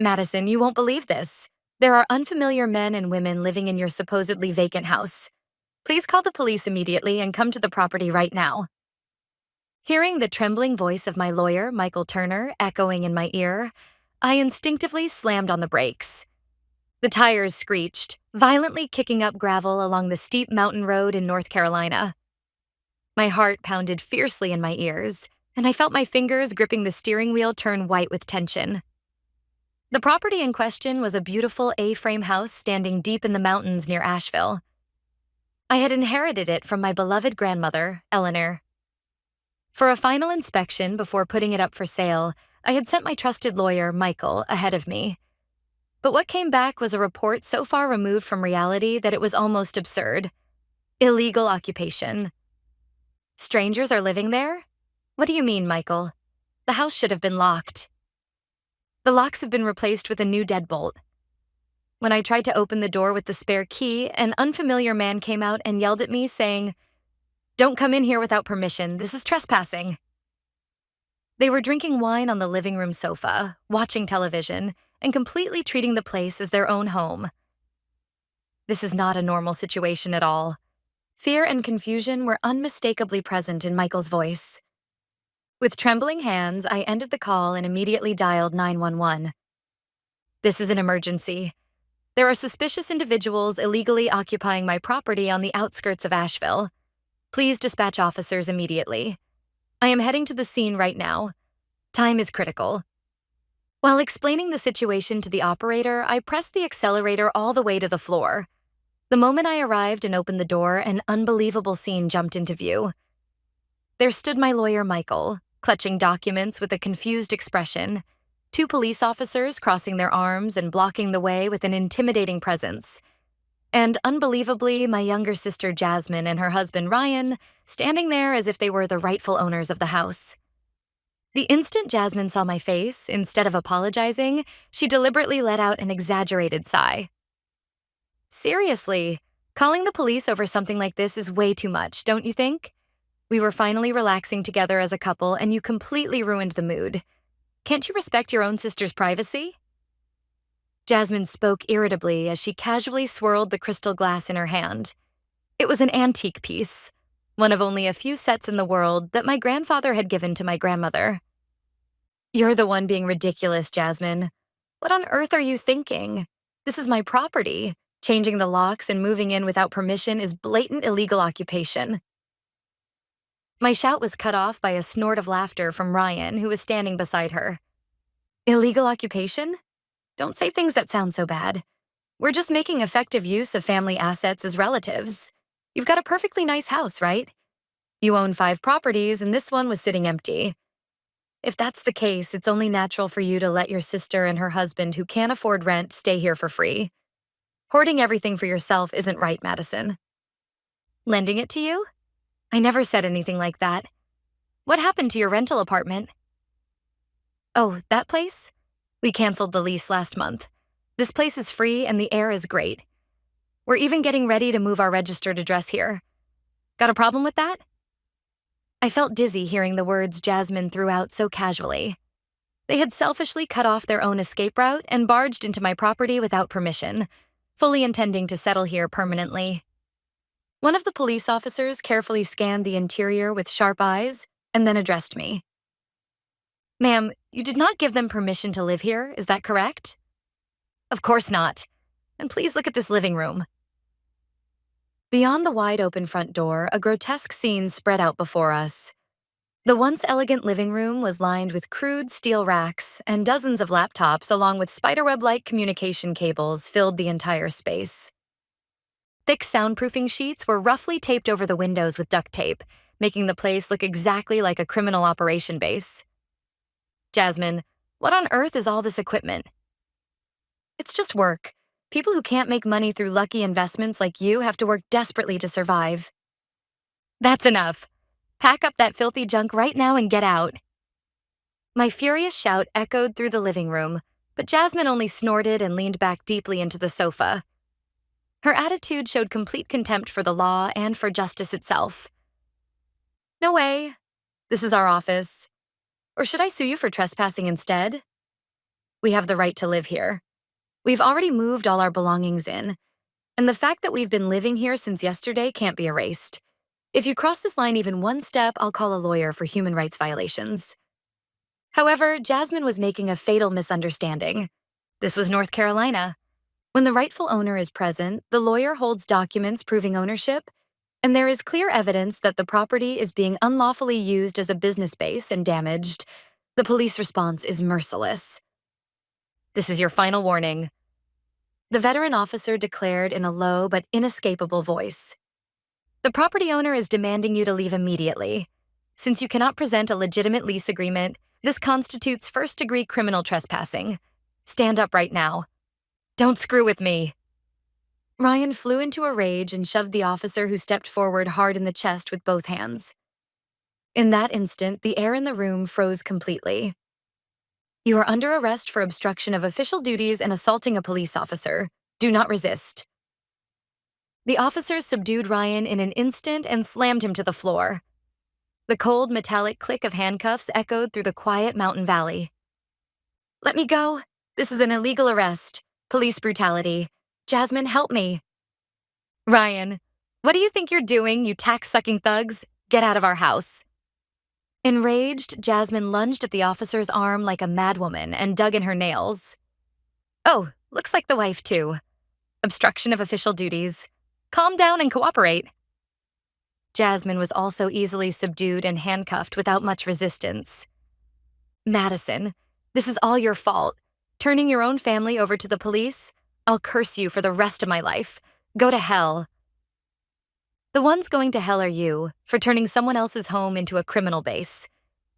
Madison, you won't believe this. There are unfamiliar men and women living in your supposedly vacant house. Please call the police immediately and come to the property right now. Hearing the trembling voice of my lawyer, Michael Turner, echoing in my ear, I instinctively slammed on the brakes. The tires screeched, violently kicking up gravel along the steep mountain road in North Carolina. My heart pounded fiercely in my ears, and I felt my fingers gripping the steering wheel turn white with tension. The property in question was a beautiful A-frame house standing deep in the mountains near Asheville. I had inherited it from my beloved grandmother, Eleanor. For a final inspection before putting it up for sale, I had sent my trusted lawyer, Michael, ahead of me. But what came back was a report so far removed from reality that it was almost absurd. Illegal occupation. Strangers are living there? What do you mean, Michael? The house should have been locked. The locks have been replaced with a new deadbolt. When I tried to open the door with the spare key, an unfamiliar man came out and yelled at me, saying, "Don't come in here without permission. This is trespassing." They were drinking wine on the living room sofa, watching television, and completely treating the place as their own home. This is not a normal situation at all. Fear and confusion were unmistakably present in Michael's voice. With trembling hands, I ended the call and immediately dialed 911. "This is an emergency. There are suspicious individuals illegally occupying my property on the outskirts of Asheville. Please dispatch officers immediately. I am heading to the scene right now. Time is critical." While explaining the situation to the operator, I pressed the accelerator all the way to the floor. The moment I arrived and opened the door, an unbelievable scene jumped into view. There stood my lawyer, Michael, clutching documents with a confused expression, two police officers crossing their arms and blocking the way with an intimidating presence, and unbelievably, my younger sister Jasmine and her husband Ryan standing there as if they were the rightful owners of the house. The instant Jasmine saw my face, instead of apologizing, she deliberately let out an exaggerated sigh. "Seriously, calling the police over something like this is way too much, don't you think? We were finally relaxing together as a couple and you completely ruined the mood. Can't you respect your own sister's privacy?" Jasmine spoke irritably as she casually swirled the crystal glass in her hand. It was an antique piece, one of only a few sets in the world that my grandfather had given to my grandmother. "You're the one being ridiculous, Jasmine. What on earth are you thinking? This is my property. Changing the locks and moving in without permission is blatant illegal occupation." My shout was cut off by a snort of laughter from Ryan, who was standing beside her. "Illegal occupation? Don't say things that sound so bad. We're just making effective use of family assets as relatives. You've got a perfectly nice house, right? You own 5 properties and this one was sitting empty. If that's the case, it's only natural for you to let your sister and her husband who can't afford rent stay here for free. Hoarding everything for yourself isn't right, Madison." "Lending it to you? I never said anything like that. What happened to your rental apartment?" "Oh, that place? We canceled the lease last month. This place is free and the air is great. We're even getting ready to move our registered address here. Got a problem with that?" I felt dizzy hearing the words Jasmine threw out so casually. They had selfishly cut off their own escape route and barged into my property without permission, fully intending to settle here permanently. One of the police officers carefully scanned the interior with sharp eyes and then addressed me. "Ma'am, you did not give them permission to live here, is that correct?" "Of course not. And please look at this living room." Beyond the wide-open front door, a grotesque scene spread out before us. The once elegant living room was lined with crude steel racks, and dozens of laptops along with spiderweb-like communication cables filled the entire space. Thick soundproofing sheets were roughly taped over the windows with duct tape, making the place look exactly like a criminal operation base. "Jasmine, what on earth is all this equipment?" "It's just work. People who can't make money through lucky investments like you have to work desperately to survive." "That's enough. Pack up that filthy junk right now and get out." My furious shout echoed through the living room, but Jasmine only snorted and leaned back deeply into the sofa. Her attitude showed complete contempt for the law and for justice itself. "No way. This is our office. Or should I sue you for trespassing instead?" We have the right to live here. We've already moved all our belongings in, and the fact that we've been living here since yesterday can't be erased. If you cross this line even one step, I'll call a lawyer for human rights violations. However, Jasmine was making a fatal misunderstanding. This was North Carolina. When the rightful owner is present, the lawyer holds documents proving ownership, and there is clear evidence that the property is being unlawfully used as a business base and damaged. The police response is merciless. This is your final warning. The veteran officer declared in a low but inescapable voice. The property owner is demanding you to leave immediately. Since you cannot present a legitimate lease agreement, this constitutes first-degree criminal trespassing. Stand up right now. Don't screw with me. Ryan flew into a rage and shoved the officer who stepped forward hard in the chest with both hands. In that instant, the air in the room froze completely. You are under arrest for obstruction of official duties and assaulting a police officer. Do not resist. The officers subdued Ryan in an instant and slammed him to the floor. The cold, metallic click of handcuffs echoed through the quiet mountain valley. Let me go. This is an illegal arrest. Police brutality. Jasmine, help me. Ryan, what do you think you're doing, you tax-sucking thugs? Get out of our house. Enraged, Jasmine lunged at the officer's arm like a madwoman and dug in her nails. Oh, looks like the wife too. Obstruction of official duties. Calm down and cooperate. Jasmine was also easily subdued and handcuffed without much resistance. Madison, this is all your fault. Turning your own family over to the police? I'll curse you for the rest of my life. Go to hell. The ones going to hell are you, for turning someone else's home into a criminal base.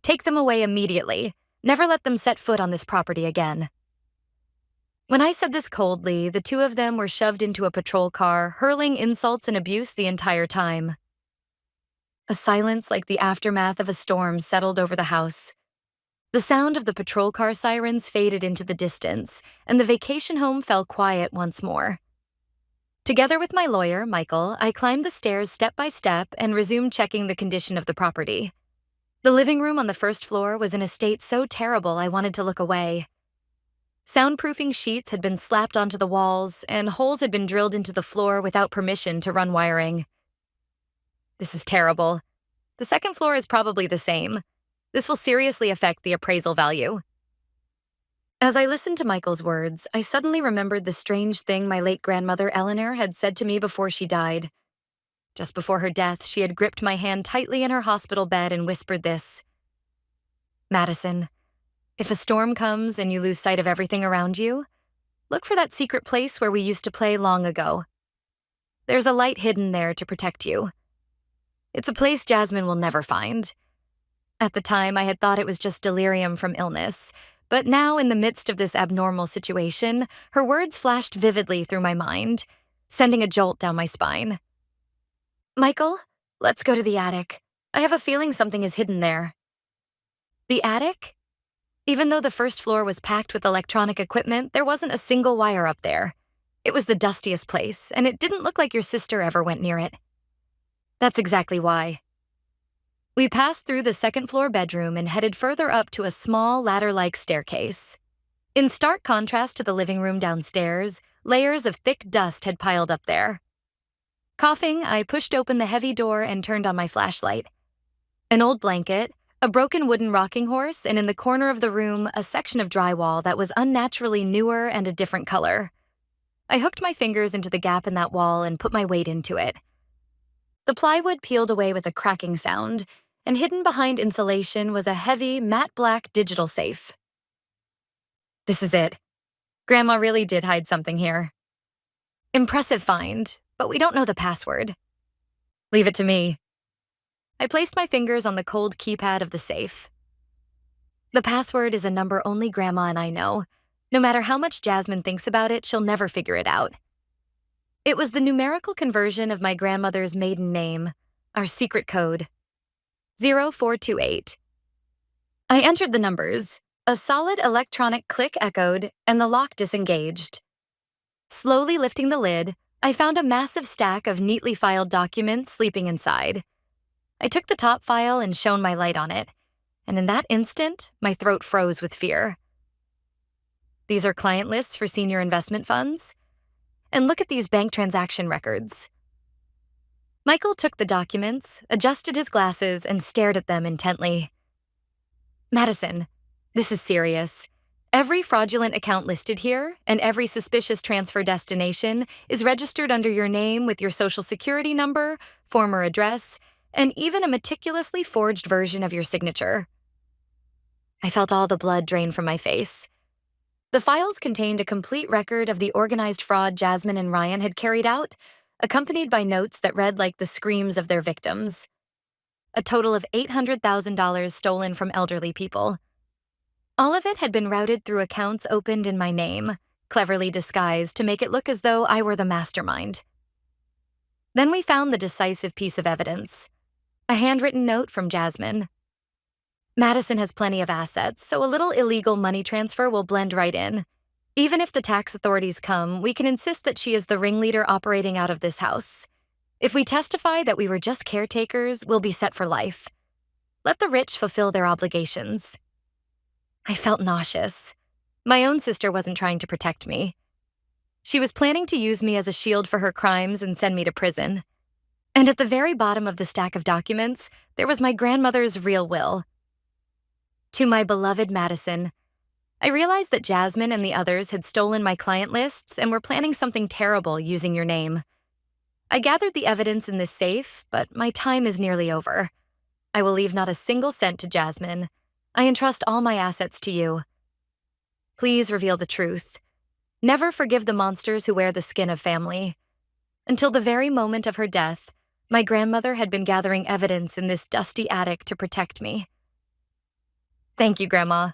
Take them away immediately. Never let them set foot on this property again. When I said this coldly, the two of them were shoved into a patrol car, hurling insults and abuse the entire time. A silence like the aftermath of a storm settled over the house. The sound of the patrol car sirens faded into the distance, and the vacation home fell quiet once more. Together with my lawyer, Michael, I climbed the stairs step by step and resumed checking the condition of the property. The living room on the first floor was in a state so terrible I wanted to look away. Soundproofing sheets had been slapped onto the walls, and holes had been drilled into the floor without permission to run wiring. This is terrible. The second floor is probably the same. This will seriously affect the appraisal value. As I listened to Michael's words, I suddenly remembered the strange thing my late grandmother Eleanor had said to me before she died. Just before her death, she had gripped my hand tightly in her hospital bed and whispered this. Madison, if a storm comes and you lose sight of everything around you, look for that secret place where we used to play long ago. There's a light hidden there to protect you. It's a place Jasmine will never find. At the time, I had thought it was just delirium from illness, but now in the midst of this abnormal situation, her words flashed vividly through my mind, sending a jolt down my spine. Michael, let's go to the attic. I have a feeling something is hidden there. The attic? Even though the first floor was packed with electronic equipment, there wasn't a single wire up there. It was the dustiest place, and it didn't look like your sister ever went near it. That's exactly why. We passed through the second-floor bedroom and headed further up to a small ladder-like staircase. In stark contrast to the living room downstairs, layers of thick dust had piled up there. Coughing, I pushed open the heavy door and turned on my flashlight. An old blanket, a broken wooden rocking horse, and in the corner of the room, a section of drywall that was unnaturally newer and a different color. I hooked my fingers into the gap in that wall and put my weight into it. The plywood peeled away with a cracking sound, and hidden behind insulation was a heavy, matte black digital safe. This is it. Grandma really did hide something here. Impressive find, but we don't know the password. Leave it to me. I placed my fingers on the cold keypad of the safe. The password is a number only Grandma and I know. No matter how much Jasmine thinks about it, she'll never figure it out. It was the numerical conversion of my grandmother's maiden name, our secret code. 0428. I entered the numbers. A solid electronic click echoed, and the lock disengaged. Slowly lifting the lid, I found a massive stack of neatly filed documents sleeping inside. I took the top file and shone my light on it, and in that instant, my throat froze with fear. These are client lists for senior investment funds. And look at these bank transaction records. Michael took the documents, adjusted his glasses, and stared at them intently. Madison, this is serious. Every fraudulent account listed here and every suspicious transfer destination is registered under your name with your social security number, former address, and even a meticulously forged version of your signature. I felt all the blood drain from my face. The files contained a complete record of the organized fraud Jasmine and Ryan had carried out, accompanied by notes that read like the screams of their victims. A total of $800,000 stolen from elderly people. All of it had been routed through accounts opened in my name, cleverly disguised to make it look as though I were the mastermind. Then we found the decisive piece of evidence, a handwritten note from Jasmine. Madison has plenty of assets, so a little illegal money transfer will blend right in. Even if the tax authorities come, we can insist that she is the ringleader operating out of this house. If we testify that we were just caretakers, we'll be set for life. Let the rich fulfill their obligations. I felt nauseous. My own sister wasn't trying to protect me. She was planning to use me as a shield for her crimes and send me to prison. And at the very bottom of the stack of documents, there was my grandmother's real will. To my beloved Madison, I realized that Jasmine and the others had stolen my client lists and were planning something terrible using your name. I gathered the evidence in this safe, but my time is nearly over. I will leave not a single cent to Jasmine. I entrust all my assets to you. Please reveal the truth. Never forgive the monsters who wear the skin of family. Until the very moment of her death, my grandmother had been gathering evidence in this dusty attic to protect me. Thank you, Grandma.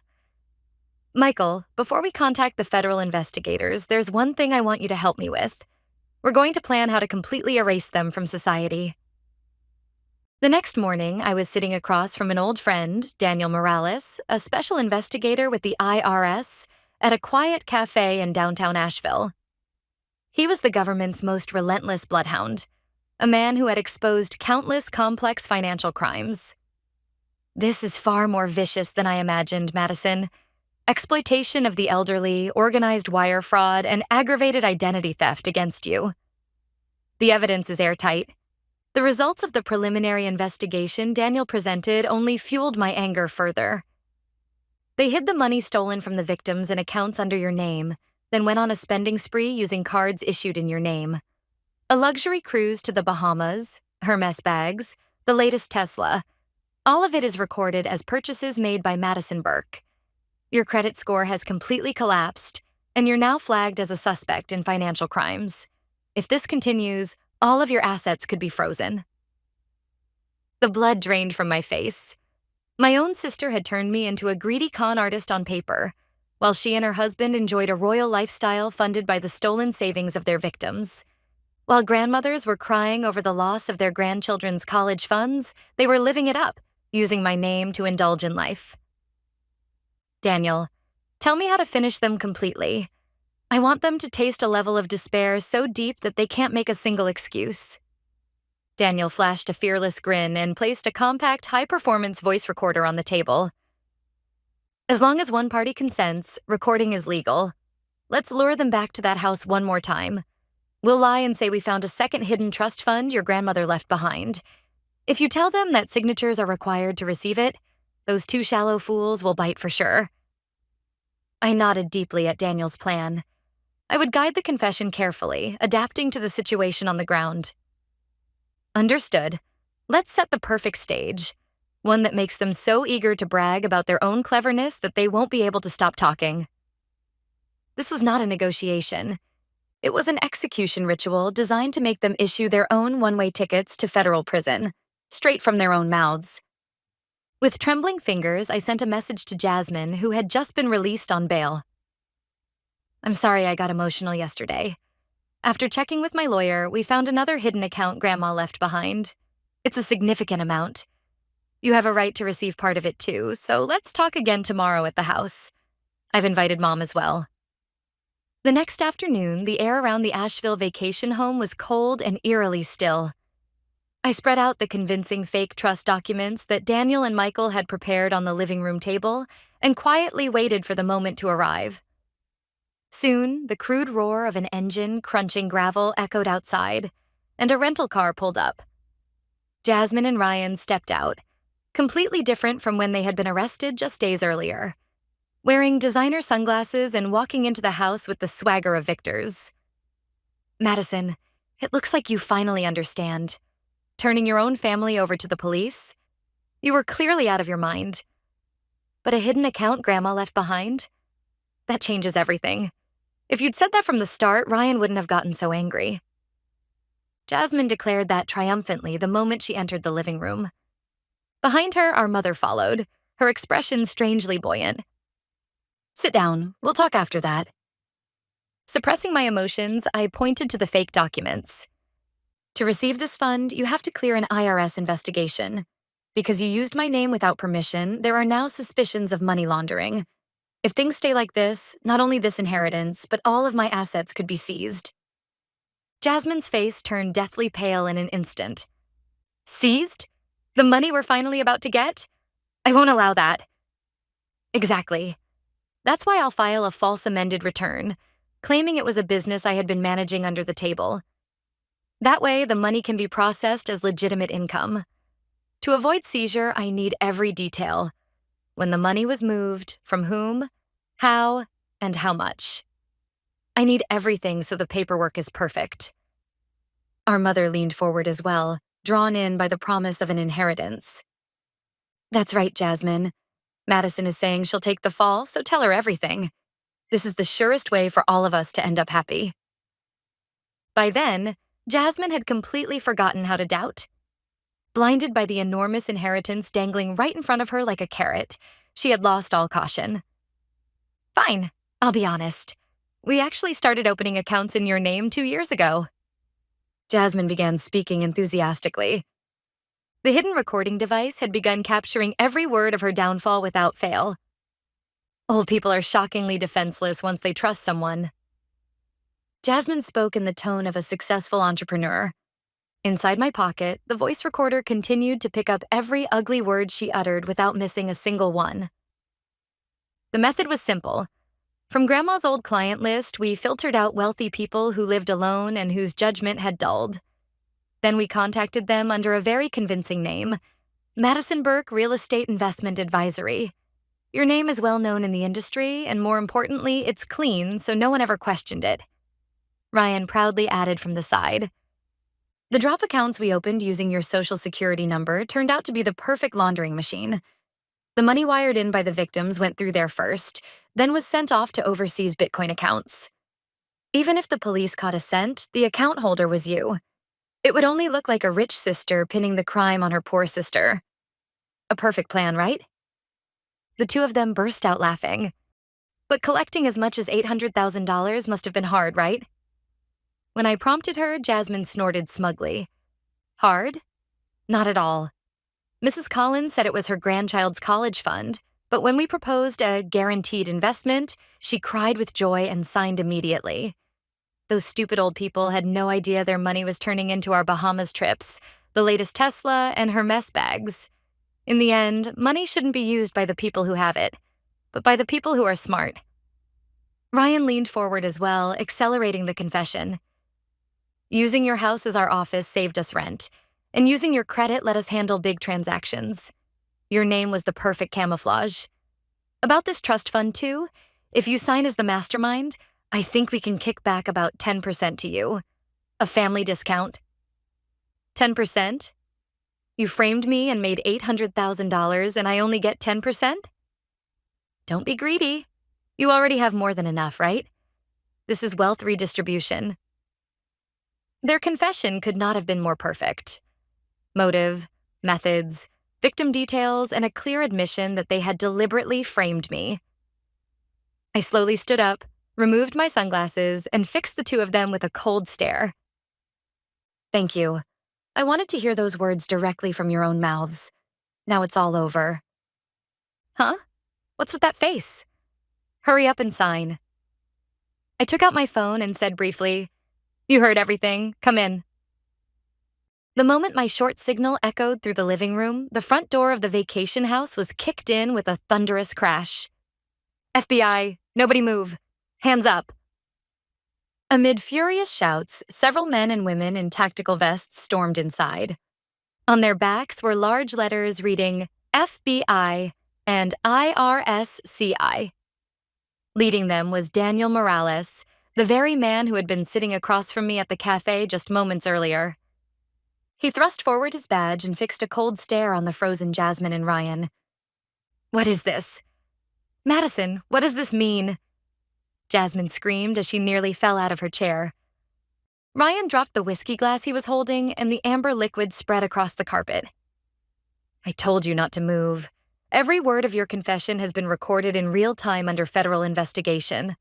Michael, before we contact the federal investigators, there's one thing I want you to help me with. We're going to plan how to completely erase them from society. The next morning, I was sitting across from an old friend, Daniel Morales, a special investigator with the IRS, at a quiet cafe in downtown Asheville. He was the government's most relentless bloodhound, a man who had exposed countless complex financial crimes. This is far more vicious than I imagined, Madison. Exploitation of the elderly, organized wire fraud, and aggravated identity theft against you. The evidence is airtight. The results of the preliminary investigation Daniel presented only fueled my anger further. They hid the money stolen from the victims in accounts under your name, then went on a spending spree using cards issued in your name. A luxury cruise to the Bahamas, Hermes bags, the latest Tesla. All of it is recorded as purchases made by Madison Burke. Your credit score has completely collapsed, and you're now flagged as a suspect in financial crimes. If this continues, all of your assets could be frozen. The blood drained from my face. My own sister had turned me into a greedy con artist on paper, while she and her husband enjoyed a royal lifestyle funded by the stolen savings of their victims. While grandmothers were crying over the loss of their grandchildren's college funds, they were living it up, using my name to indulge in life. Daniel, tell me how to finish them completely. I want them to taste a level of despair so deep that they can't make a single excuse. Daniel flashed a fearless grin and placed a compact, high-performance voice recorder on the table. As long as one party consents, recording is legal. Let's lure them back to that house one more time. We'll lie and say we found a second hidden trust fund your grandmother left behind. If you tell them that signatures are required to receive it, those two shallow fools will bite for sure. I nodded deeply at Daniel's plan. I would guide the confession carefully, adapting to the situation on the ground. Understood. Let's set the perfect stage. One that makes them so eager to brag about their own cleverness that they won't be able to stop talking. This was not a negotiation. It was an execution ritual designed to make them issue their own one-way tickets to federal prison, straight from their own mouths. With trembling fingers, I sent a message to Jasmine, who had just been released on bail. I'm sorry I got emotional yesterday. After checking with my lawyer, we found another hidden account Grandma left behind. It's a significant amount. You have a right to receive part of it too, so let's talk again tomorrow at the house. I've invited Mom as well. The next afternoon, the air around the Asheville vacation home was cold and eerily still. I spread out the convincing fake trust documents that Daniel and Michael had prepared on the living room table and quietly waited for the moment to arrive. Soon, the crude roar of an engine crunching gravel echoed outside, and a rental car pulled up. Jasmine and Ryan stepped out, completely different from when they had been arrested just days earlier, wearing designer sunglasses and walking into the house with the swagger of victors. Madison, it looks like you finally understand. Turning your own family over to the police? You were clearly out of your mind. But a hidden account Grandma left behind? That changes everything. If you'd said that from the start, Ryan wouldn't have gotten so angry. Jasmine declared that triumphantly the moment she entered the living room. Behind her, our mother followed, her expression strangely buoyant. Sit down, we'll talk after that. Suppressing my emotions, I pointed to the fake documents. To receive this fund, you have to clear an IRS investigation. Because you used my name without permission, there are now suspicions of money laundering. If things stay like this, not only this inheritance, but all of my assets could be seized. Jasmine's face turned deathly pale in an instant. Seized? The money we're finally about to get? I won't allow that. Exactly. That's why I'll file a false amended return, claiming it was a business I had been managing under the table. That way, the money can be processed as legitimate income. To avoid seizure, I need every detail. When the money was moved, from whom, how, and how much. I need everything so the paperwork is perfect. Our mother leaned forward as well, drawn in by the promise of an inheritance. That's right, Jasmine. Madison is saying she'll take the fall, so tell her everything. This is the surest way for all of us to end up happy. By then, Jasmine had completely forgotten how to doubt. Blinded by the enormous inheritance dangling right in front of her like a carrot, she had lost all caution. Fine, I'll be honest. We actually started opening accounts in your name 2 years ago. Jasmine began speaking enthusiastically. The hidden recording device had begun capturing every word of her downfall without fail. Old people are shockingly defenseless once they trust someone. Jasmine spoke in the tone of a successful entrepreneur. Inside my pocket, the voice recorder continued to pick up every ugly word she uttered without missing a single one. The method was simple. From Grandma's old client list, we filtered out wealthy people who lived alone and whose judgment had dulled. Then we contacted them under a very convincing name, Madison Burke Real Estate Investment Advisory. Your name is well known in the industry, and more importantly, it's clean, so no one ever questioned it. Ryan proudly added from the side. The drop accounts we opened using your social security number turned out to be the perfect laundering machine. The money wired in by the victims went through there first, then was sent off to overseas Bitcoin accounts. Even if the police caught a cent, the account holder was you. It would only look like a rich sister pinning the crime on her poor sister. A perfect plan, right? The two of them burst out laughing. But collecting as much as $800,000 must have been hard, right? When I prompted her, Jasmine snorted smugly. Hard? Not at all. Mrs. Collins said it was her grandchild's college fund, but when we proposed a guaranteed investment, she cried with joy and signed immediately. Those stupid old people had no idea their money was turning into our Bahamas trips, the latest Tesla, and Hermes bags. In the end, money shouldn't be used by the people who have it, but by the people who are smart. Ryan leaned forward as well, accelerating the confession. Using your house as our office saved us rent, and using your credit let us handle big transactions. Your name was the perfect camouflage. About this trust fund, too, if you sign as the mastermind, I think we can kick back about 10% to you. A family discount. 10%? You framed me and made $800,000 and I only get 10%? Don't be greedy. You already have more than enough, right? This is wealth redistribution. Their confession could not have been more perfect. Motive, methods, victim details, and a clear admission that they had deliberately framed me. I slowly stood up, removed my sunglasses, and fixed the two of them with a cold stare. Thank you. I wanted to hear those words directly from your own mouths. Now it's all over. Huh? What's with that face? Hurry up and sign. I took out my phone and said briefly, You heard everything. Come in. The moment my short signal echoed through the living room, the front door of the vacation house was kicked in with a thunderous crash. FBI, nobody move. Hands up. Amid furious shouts, several men and women in tactical vests stormed inside. On their backs were large letters reading FBI and IRSCI. Leading them was Daniel Morales, the very man who had been sitting across from me at the cafe just moments earlier. He thrust forward his badge and fixed a cold stare on the frozen Jasmine and Ryan. "What is this?" "Madison, what does this mean?" Jasmine screamed as she nearly fell out of her chair. Ryan dropped the whiskey glass he was holding, and the amber liquid spread across the carpet. "I told you not to move. Every word of your confession has been recorded in real time under federal investigation."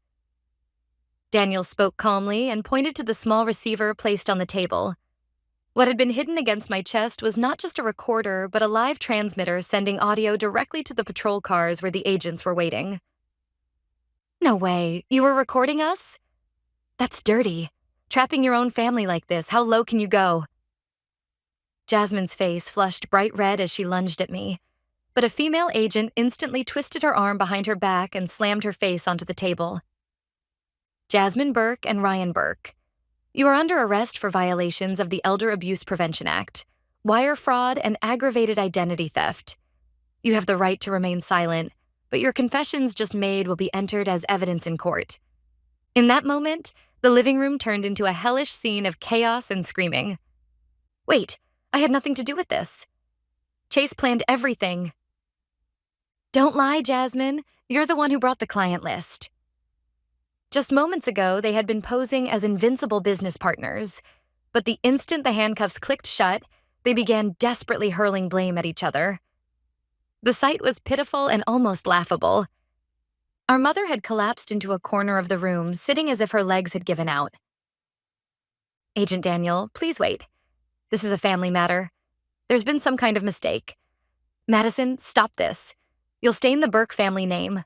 Daniel spoke calmly and pointed to the small receiver placed on the table. What had been hidden against my chest was not just a recorder, but a live transmitter sending audio directly to the patrol cars where the agents were waiting. "No way, you were recording us? That's dirty. Trapping your own family like this, how low can you go?" Jasmine's face flushed bright red as she lunged at me, but a female agent instantly twisted her arm behind her back and slammed her face onto the table. "Jasmine Burke and Ryan Burke, you are under arrest for violations of the Elder Abuse Prevention Act, wire fraud, and aggravated identity theft. You have the right to remain silent, but your confessions just made will be entered as evidence in court." In that moment, the living room turned into a hellish scene of chaos and screaming. "Wait, I had nothing to do with this. Chase planned everything." "Don't lie, Jasmine. You're the one who brought the client list." Just moments ago, they had been posing as invincible business partners, but the instant the handcuffs clicked shut, they began desperately hurling blame at each other. The sight was pitiful and almost laughable. Our mother had collapsed into a corner of the room, sitting as if her legs had given out. "Agent Daniel, please wait. This is a family matter. There's been some kind of mistake. Madison, stop this. You'll stain the Burke family name."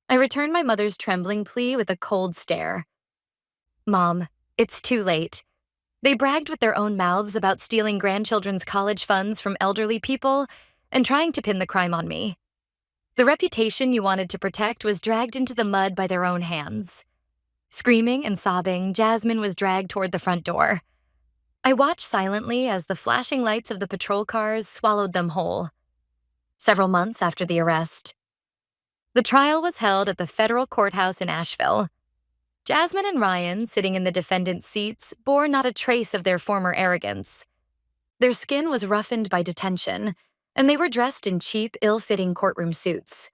I returned my mother's trembling plea with a cold stare. "Mom, it's too late. They bragged with their own mouths about stealing grandchildren's college funds from elderly people and trying to pin the crime on me. The reputation you wanted to protect was dragged into the mud by their own hands." Screaming and sobbing, Jasmine was dragged toward the front door. I watched silently as the flashing lights of the patrol cars swallowed them whole. Several months after the arrest, the trial was held at the federal courthouse in Asheville. Jasmine and Ryan, sitting in the defendant's seats, bore not a trace of their former arrogance. Their skin was roughened by detention, and they were dressed in cheap, ill-fitting courtroom suits.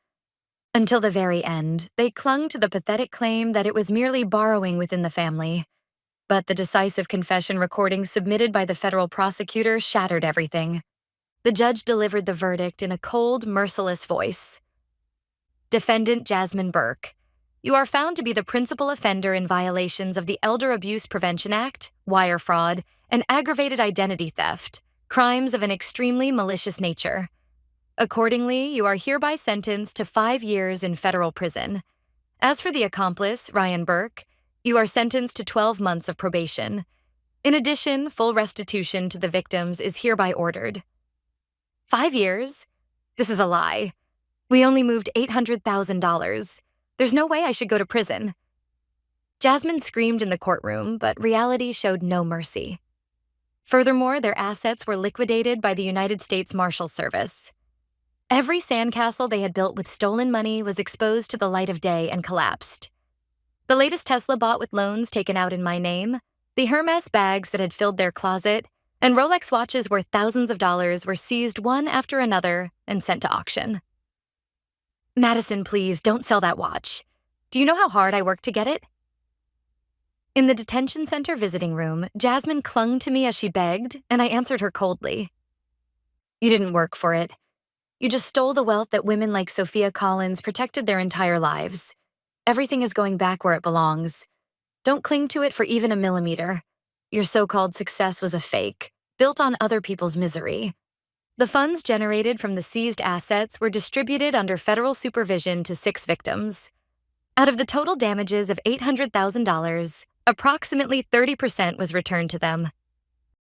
Until the very end, they clung to the pathetic claim that it was merely borrowing within the family. But the decisive confession recording submitted by the federal prosecutor shattered everything. The judge delivered the verdict in a cold, merciless voice. "Defendant Jasmine Burke, you are found to be the principal offender in violations of the Elder Abuse Prevention Act, wire fraud, and aggravated identity theft, crimes of an extremely malicious nature. Accordingly, you are hereby sentenced to 5 years in federal prison. As for the accomplice, Ryan Burke, you are sentenced to 12 months of probation. In addition, full restitution to the victims is hereby ordered." 5 years? This is a lie. We only moved $800,000. There's no way I should go to prison. Jasmine screamed in the courtroom, but reality showed no mercy. Furthermore, their assets were liquidated by the United States Marshals Service. Every sandcastle they had built with stolen money was exposed to the light of day and collapsed. The latest Tesla bought with loans taken out in my name, the Hermes bags that had filled their closet, and Rolex watches worth thousands of dollars were seized one after another and sent to auction. "Madison, please, don't sell that watch. Do you know how hard I worked to get it?" In the detention center visiting room, Jasmine clung to me as she begged, and I answered her coldly. "You didn't work for it. You just stole the wealth that women like Sophia Collins protected their entire lives. Everything is going back where it belongs. Don't cling to it for even a millimeter. Your so-called success was a fake, built on other people's misery. The funds generated from the seized assets were distributed under federal supervision to 6 victims. Out of the total damages of $800,000, approximately 30% was returned to them.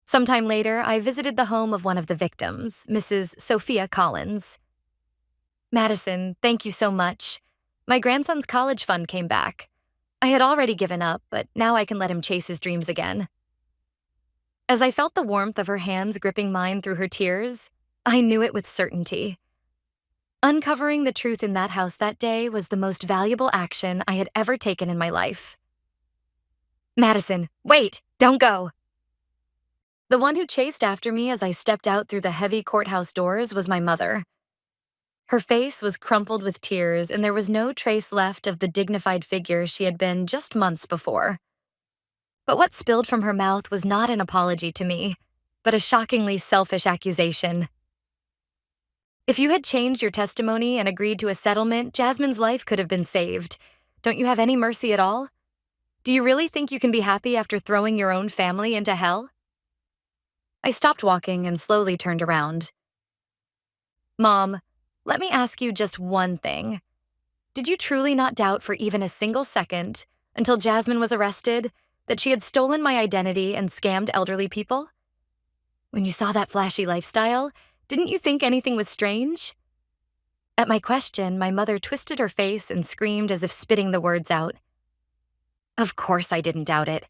Sometime later, I visited the home of one of the victims, Mrs. Sophia Collins. "Madison, thank you so much. My grandson's college fund came back. I had already given up, but now I can let him chase his dreams again. As I felt the warmth of her hands gripping mine through her tears, I knew it with certainty. Uncovering the truth in that house that day was the most valuable action I had ever taken in my life. Madison, wait! Don't go! The one who chased after me as I stepped out through the heavy courthouse doors was my mother. Her face was crumpled with tears, and there was no trace left of the dignified figure she had been just months before. But what spilled from her mouth was not an apology to me, but a shockingly selfish accusation. If you had changed your testimony and agreed to a settlement, Jasmine's life could have been saved. Don't you have any mercy at all? Do you really think you can be happy after throwing your own family into hell? I stopped walking and slowly turned around. Mom, let me ask you just one thing. Did you truly not doubt for even a single second, until Jasmine was arrested, that she had stolen my identity and scammed elderly people? When you saw that flashy lifestyle, didn't you think anything was strange? At my question, my mother twisted her face and screamed as if spitting the words out. Of course I didn't doubt it.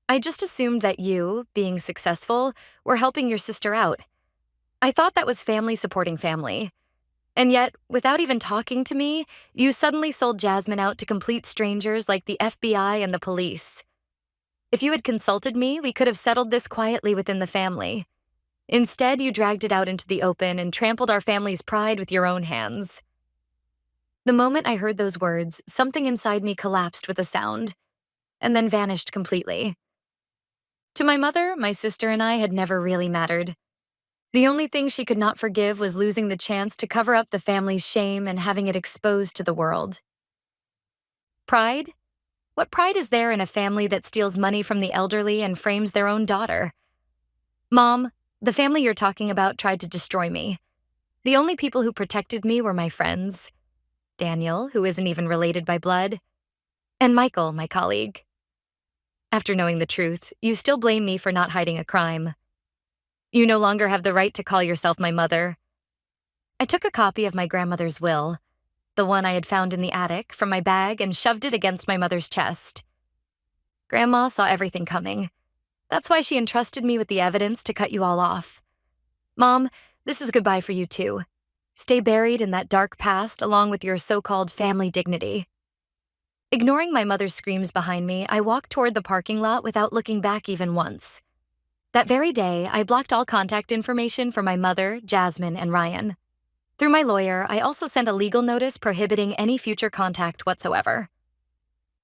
I just assumed that you, being successful, were helping your sister out. I thought that was family supporting family. And yet, without even talking to me, you suddenly sold Jasmine out to complete strangers like the FBI and the police. If you had consulted me, we could have settled this quietly within the family. Instead, you dragged it out into the open and trampled our family's pride with your own hands. The moment I heard those words, something inside me collapsed with a sound, and then vanished completely. To my mother, my sister and I had never really mattered. The only thing she could not forgive was losing the chance to cover up the family's shame and having it exposed to the world. Pride? What pride is there in a family that steals money from the elderly and frames their own daughter? Mom, the family you're talking about tried to destroy me. The only people who protected me were my friends. Daniel, who isn't even related by blood, and Michael, my colleague. After knowing the truth, you still blame me for not hiding a crime. You no longer have the right to call yourself my mother. I took a copy of my grandmother's will, the one I had found in the attic, from my bag and shoved it against my mother's chest. Grandma saw everything coming. That's why she entrusted me with the evidence to cut you all off. Mom, this is goodbye for you too. Stay buried in that dark past along with your so-called family dignity. Ignoring my mother's screams behind me, I walked toward the parking lot without looking back even once. That very day, I blocked all contact information for my mother, Jasmine, and Ryan. Through my lawyer, I also sent a legal notice prohibiting any future contact whatsoever.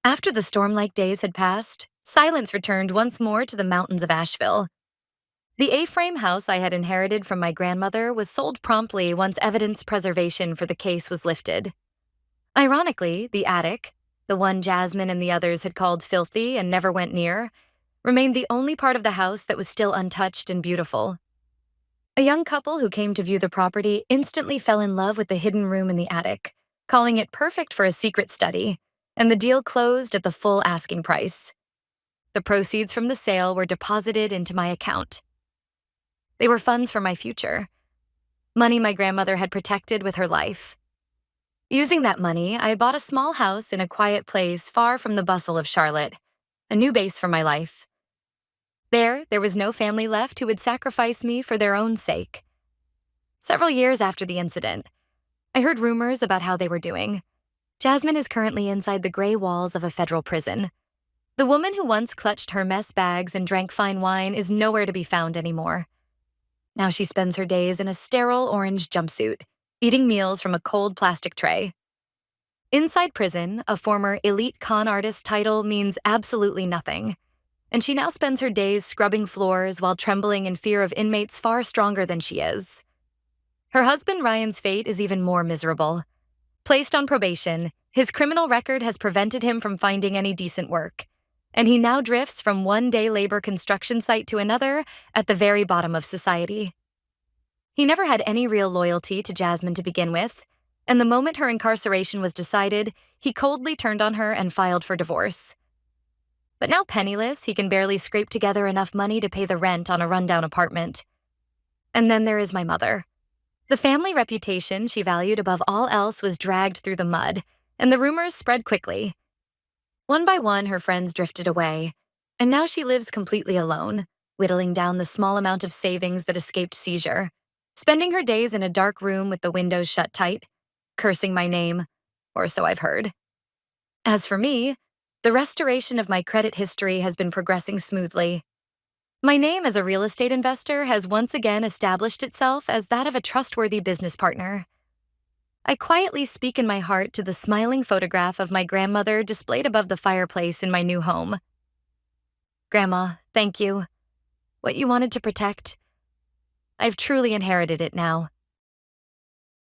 After the storm-like days had passed, silence returned once more to the mountains of Asheville. The A-frame house I had inherited from my grandmother was sold promptly once evidence preservation for the case was lifted. Ironically, the attic, the one Jasmine and the others had called filthy and never went near, remained the only part of the house that was still untouched and beautiful. A young couple who came to view the property instantly fell in love with the hidden room in the attic, calling it perfect for a secret study, and the deal closed at the full asking price. The proceeds from the sale were deposited into my account. They were funds for my future, money my grandmother had protected with her life. Using that money, I bought a small house in a quiet place far from the bustle of Charlotte, a new base for my life. There was no family left who would sacrifice me for their own sake. Several years after the incident, I heard rumors about how they were doing. Jasmine is currently inside the gray walls of a federal prison. The woman who once clutched her mess bags and drank fine wine is nowhere to be found anymore. Now she spends her days in a sterile orange jumpsuit, eating meals from a cold plastic tray. Inside prison, a former elite con artist title means absolutely nothing, and she now spends her days scrubbing floors while trembling in fear of inmates far stronger than she is. Her husband Ryan's fate is even more miserable. Placed on probation, his criminal record has prevented him from finding any decent work, and he now drifts from one day labor construction site to another at the very bottom of society. He never had any real loyalty to Jasmine to begin with, and the moment her incarceration was decided, he coldly turned on her and filed for divorce. But now penniless, he can barely scrape together enough money to pay the rent on a rundown apartment. And then there is my mother. The family reputation she valued above all else was dragged through the mud, and the rumors spread quickly. One by one, her friends drifted away, and now she lives completely alone, whittling down the small amount of savings that escaped seizure, spending her days in a dark room with the windows shut tight, cursing my name, or so I've heard. As for me, the restoration of my credit history has been progressing smoothly. My name as a real estate investor has once again established itself as that of a trustworthy business partner. I quietly speak in my heart to the smiling photograph of my grandmother displayed above the fireplace in my new home. Grandma, thank you. What you wanted to protect, I've truly inherited it now.